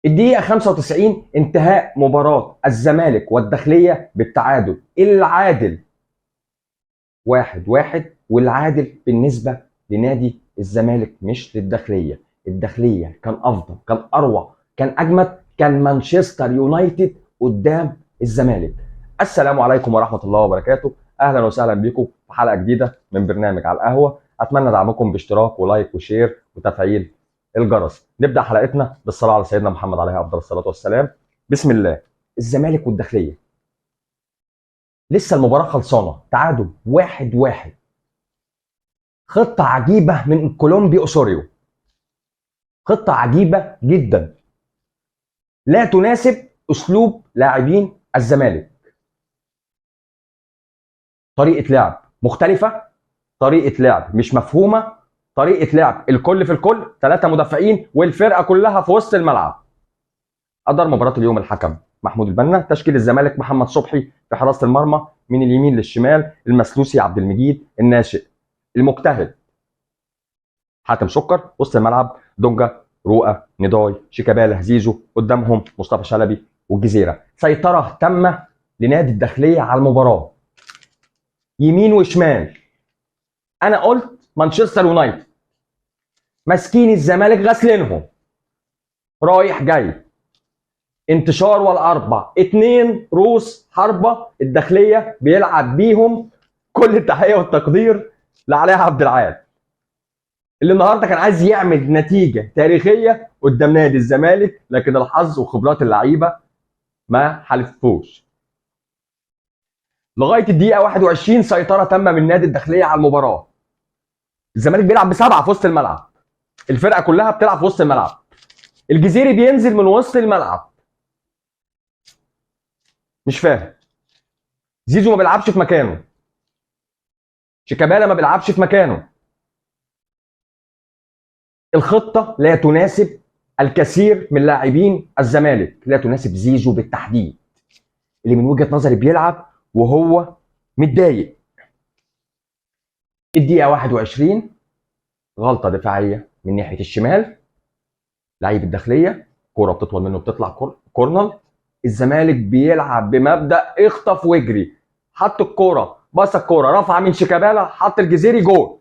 الدقيقة 95 انتهاء مباراة الزمالك والداخلية بالتعادل العادل 1-1، والعادل بالنسبة لنادي الزمالك مش للداخلية. الداخلية كان أفضل، كان أروع، كان أجمد، كان مانشستر يونايتد قدام الزمالك. السلام عليكم ورحمة الله وبركاته، أهلا وسهلا بكم في حلقة جديدة من برنامج على القهوة. أتمنى دعمكم باشتراك ولايك وشير وتفعيل الجرس. نبدأ حلقتنا بالصلاة على سيدنا محمد عليه أفضل الصلاة والسلام. بسم الله. الزمالك والداخلية لسه المباراة خلصانة تعادل 1-1. خطة عجيبة من كولومبي أوسوريو، خطة عجيبة جدا لا تناسب أسلوب لاعبين الزمالك. طريقة لعب مختلفة، طريقة لعب مش مفهومة، طريقة لعب الكل في الكل، 3 مدافعين والفرقة كلها في وسط الملعب. أدار مباراة اليوم الحكم محمود البنا. تشكيل الزمالك: محمد صبحي في حراسة المرمى، من اليمين للشمال المسلوسي عبد المجيد الناشئ، المجتهد حاتم سكر، وسط الملعب دونجا، رؤى، نضاي، شيكابالا، زيزو، قدامهم مصطفى شلبي والجزيره. سيطره تامه لنادي الداخليه على المباراه يمين وشمال. انا قلت مانشستر يونايتد ماسكين الزمالك غاسلينهم رايح جاي، انتشار والاربع 2 روس حربه الداخليه بيلعب بيهم. كل التحيه والتقدير لعلي عبد العال اللي النهارده كان عايز يعمل نتيجه تاريخيه قدام نادي الزمالك، لكن الحظ وخبرات اللعيبه ما حالفوش. لغايه الدقيقه 21 سيطره تامه من نادي الداخليه على المباراه. الزمالك بيلعب ب7 في وسط الملعب، الفرقه كلها بتلعب في وسط الملعب. الجزيري بينزل من وسط الملعب، مش فاهم. زيزو ما بيلعبش في مكانه، شيكابالا ما بيلعبش في مكانه. الخطه لا تناسب الكثير من لاعبين الزمالك، لا تناسب زيزو بالتحديد اللي من وجهه نظري بيلعب وهو متضايق. الدقيقه 21 غلطه دفاعيه من ناحيه الشمال، لعيب الداخليه كوره بتطول منه بتطلع كورنر. الزمالك بيلعب بمبدا اخطف واجري، حط الكوره، بص الكوره، رفع من شيكابالا، حط الجزيري، جول.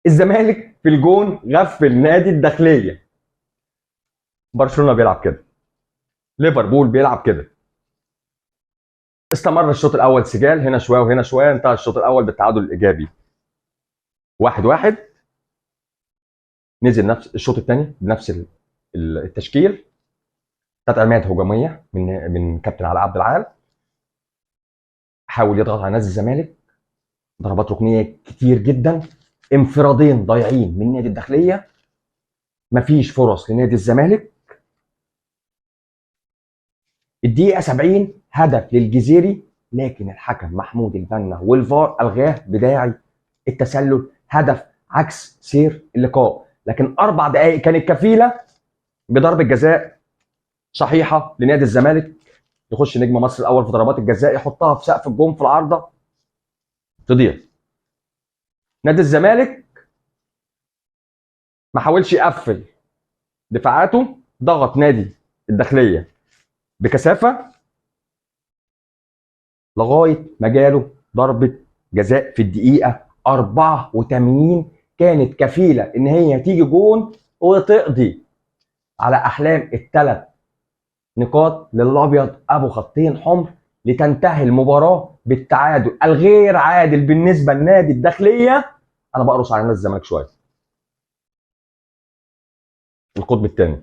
الزمالك في الجون غفل نادي الداخليه. برشلونه بيلعب كده، ليفربول بيلعب كده. استمر الشوط الاول سجال، هنا شويه وهنا شويه، انتهى الشوط الاول بالتعادل الايجابي 1-1. نزل نفس الشوط الثاني بنفس التشكيل. 3 عمليات هجوميه من كابتن علاء عبد العال، حاول يضغط على نادي الزمالك، ضربات ركنيه كتير جدا، انفرادين ضايعين من نادي الداخليه، مفيش فرص لنادي الزمالك. الدقيقه 70 هدف للجزيري، لكن الحكم محمود البنا والفار الغاه بداعي التسلل، هدف عكس سير اللقاء. لكن 4 دقائق كانت كفيله بضربه جزاء صحيحه لنادي الزمالك. يخش نجم مصر الاول في ضربات الجزاء، يحطها في سقف الجون في العارضه، تضيع. نادي الزمالك ما حاولش يقفل دفاعاته، ضغط نادي الداخليه بكثافه لغايه ما جاله ضربه جزاء في الدقيقه 84، كانت كفيله ان هي تيجي جون وتقضي على احلام ال3 نقاط للابيض ابو خطين حمر، لتنتهي المباراه بالتعادل الغير عادل بالنسبه لنادي الداخليه. انا بقرص على نادي الزمالك شويه، القطب الثاني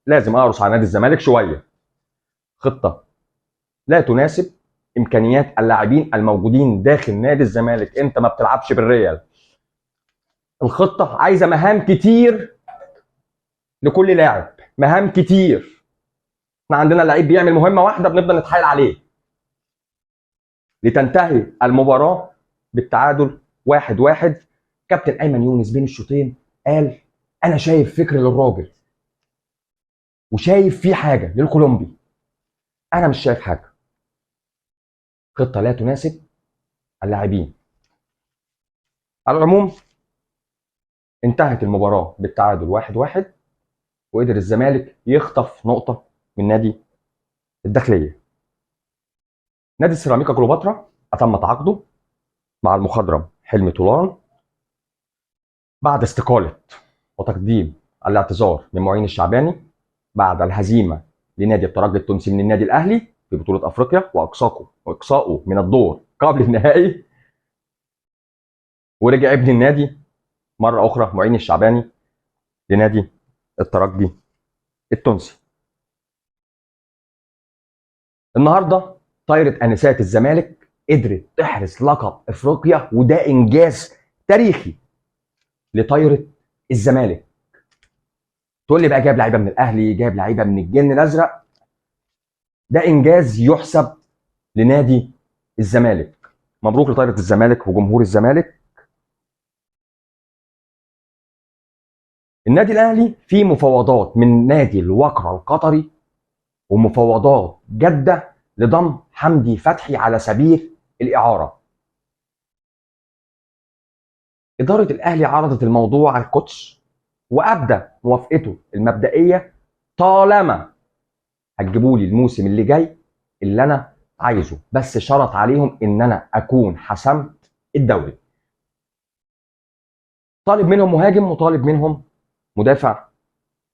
لازم اقرص على نادي الزمالك شويه. خطه لا تناسب امكانيات اللاعبين الموجودين داخل نادي الزمالك، انت ما بتلعبش بالريال. الخطه عايزه مهام كتير لكل لاعب، مهام كتير. احنا عندنا لعيب بيعمل مهمه واحده بنفضل نتحايل عليه، لتنتهي المباراه بالتعادل 1-1. كابتن ايمن يونس بين الشوطين قال انا شايف فكر للراجل وشايف فيه حاجه للكولومبي، انا مش شايف حاجه. خطه لا تناسب اللاعبين. على العموم انتهت المباراه بالتعادل 1-1. وقدر الزمالك يخطف نقطه من نادي الداخليه. نادي سيراميكا كليوباترا اتم تعاقده مع المخضرم حلمي طولان بعد استقاله وتقديم الاعتذار من معين الشعباني بعد الهزيمه لنادي الترجي التونسي من النادي الاهلي في بطوله افريقيا واقصائه من الدور قبل النهائي. ورجع ابن النادي مره اخرى معين الشعباني لنادي الترجي التونسي. النهارده طايره انسات الزمالك قدرت تحرز لقب افريقيا، وده انجاز تاريخي لطايره الزمالك. تقول لي بقى جايب لعيبه من الاهلي، جايب لعيبه من الجن الازرق، ده انجاز يحسب لنادي الزمالك. مبروك لطايره الزمالك وجمهور الزمالك. النادي الاهلي في مفاوضات من نادي الوقرة القطري ومفاوضات جده لضم حمدي فتحي على سبيل الاعاره. اداره الاهلي عرضت الموضوع على الكوتش وابدى موافقته المبدئيه طالما هتجيبوا لي الموسم اللي جاي اللي انا عايزه، بس شرط عليهم ان انا اكون حسمت الدوري. طالب منهم مهاجم وطالب منهم مدافع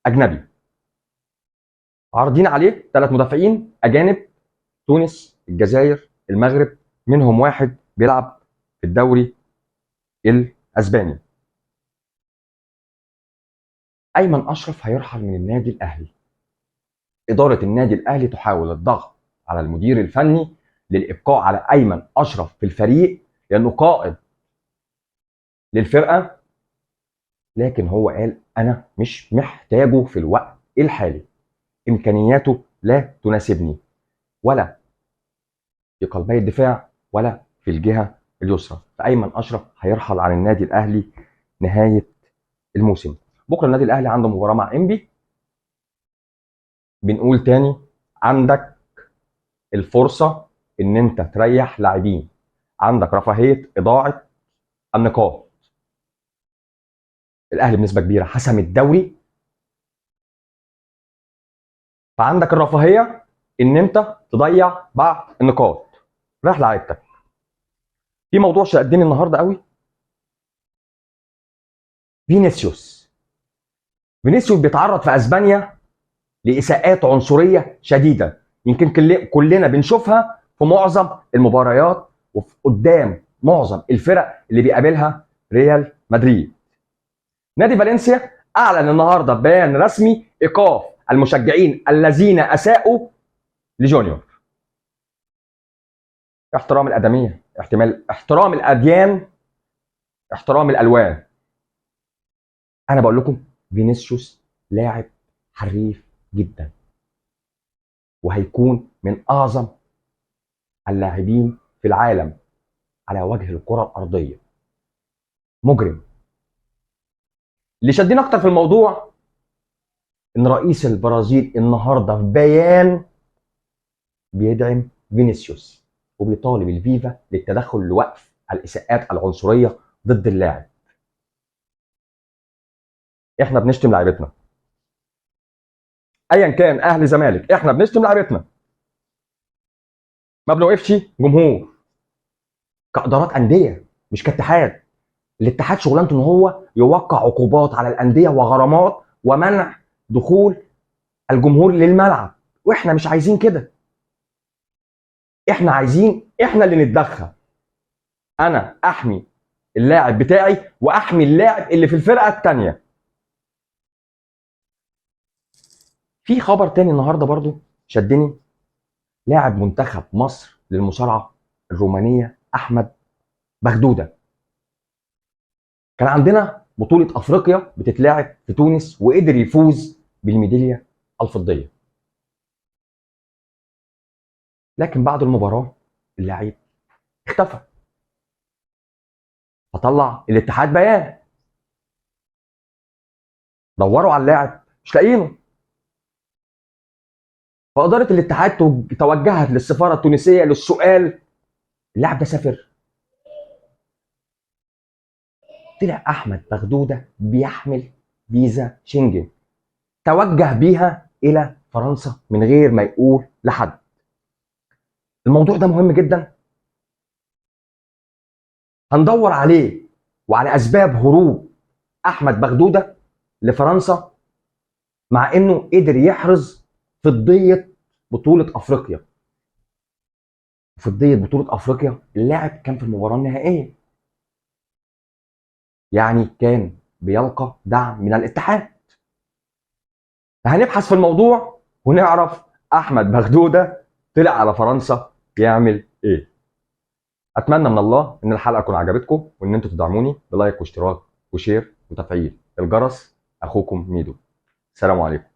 اجنبي. عارضين عليه 3 مدافعين اجانب، تونس، الجزائر، المغرب، منهم واحد بيلعب في الدوري الاسباني. ايمن اشرف هيرحل من النادي الاهلي. اداره النادي الاهلي تحاول الضغط على المدير الفني للابقاء على ايمن اشرف في الفريق لانه قائد للفرقه، لكن هو قال انا مش محتاجه في الوقت الحالي، امكانياته لا تناسبني ولا في قلبي الدفاع ولا في الجهه اليسرى. فايمن اشرف هيرحل عن النادي الاهلي نهايه الموسم. بكره النادي الاهلي عنده مباراه مع انبي. بنقول تاني، عندك الفرصه ان انت تريح لاعبين، عندك رفاهيه اضاعه النقاط. الاهلي بنسبه كبيره حسم الدوري، فعندك الرفاهيه ان انت تضيع بعض النقاط. ريح لعيبتك. في موضوع شدني النهارده قوي، فينيسيوس بيتعرض في اسبانيا لاساءات عنصريه شديده، يمكن كلنا بنشوفها في معظم المباريات وفي قدام معظم الفرق اللي بيقابلها ريال مدريد. نادي فالنسيا اعلن النهارده بيان رسمي ايقاف المشجعين الذين اساءوا لجونيور. احترام الادميه، احترام الاديان، احترام الالوان. انا بقول لكم فينيسيوس لاعب حريف جدا، وهيكون من اعظم اللاعبين في العالم على وجه الكره الارضيه. مجرم. اللي شدني اكتر في الموضوع ان رئيس البرازيل النهارده في بيان بيدعم فينيسيوس وبيطالب الفيفا للتدخل لوقف الاساءات العنصريه ضد اللاعب. احنا بنشتم لعيبتنا، ايا كان اهلي زمالك، احنا بنشتم لعيبتنا، ما بنوقفش جمهور كادارات انديه مش كاتحاد. الاتحاد شغلانته ان هو يوقع عقوبات على الانديه وغرامات ومنع دخول الجمهور للملعب، واحنا مش عايزين كده. احنا عايزين احنا اللي نتدخل، انا احمي اللاعب بتاعي واحمي اللاعب اللي في الفرقه الثانيه. في خبر تاني النهارده برضو شدني، لاعب منتخب مصر للمصارعه الرومانيه احمد بغدوده. كان عندنا بطوله افريقيا بتتلعب في تونس وقدر يفوز بالميداليه الفضيه، لكن بعد المباراه اللاعب اختفى. فطلع الاتحاد بيان، دوروا على اللاعب مش لاقيينه. فاداره الاتحاد توجهت للسفاره التونسيه للسؤال اللاعب ده سافر. طلع احمد بغدوده بيحمل فيزا شنجن، توجه بيها الى فرنسا من غير ما يقول لحد. الموضوع ده مهم جدا، هندور عليه وعلى اسباب هروب احمد بغدوده لفرنسا، مع انه قدر يحرز فضيه بطوله افريقيا. فضيه بطوله افريقيا اللاعب كان في المباراه النهائيه، يعني كان بيلقى دعم من الاتحاد. هنبحث في الموضوع ونعرف احمد بغدوده طلع على فرنسا يعمل ايه. اتمنى من الله ان الحلقه تكون عجبتكم، وان انتم تدعموني بلايك واشتراك وشير وتفعيل الجرس. اخوكم ميدو، السلام عليكم.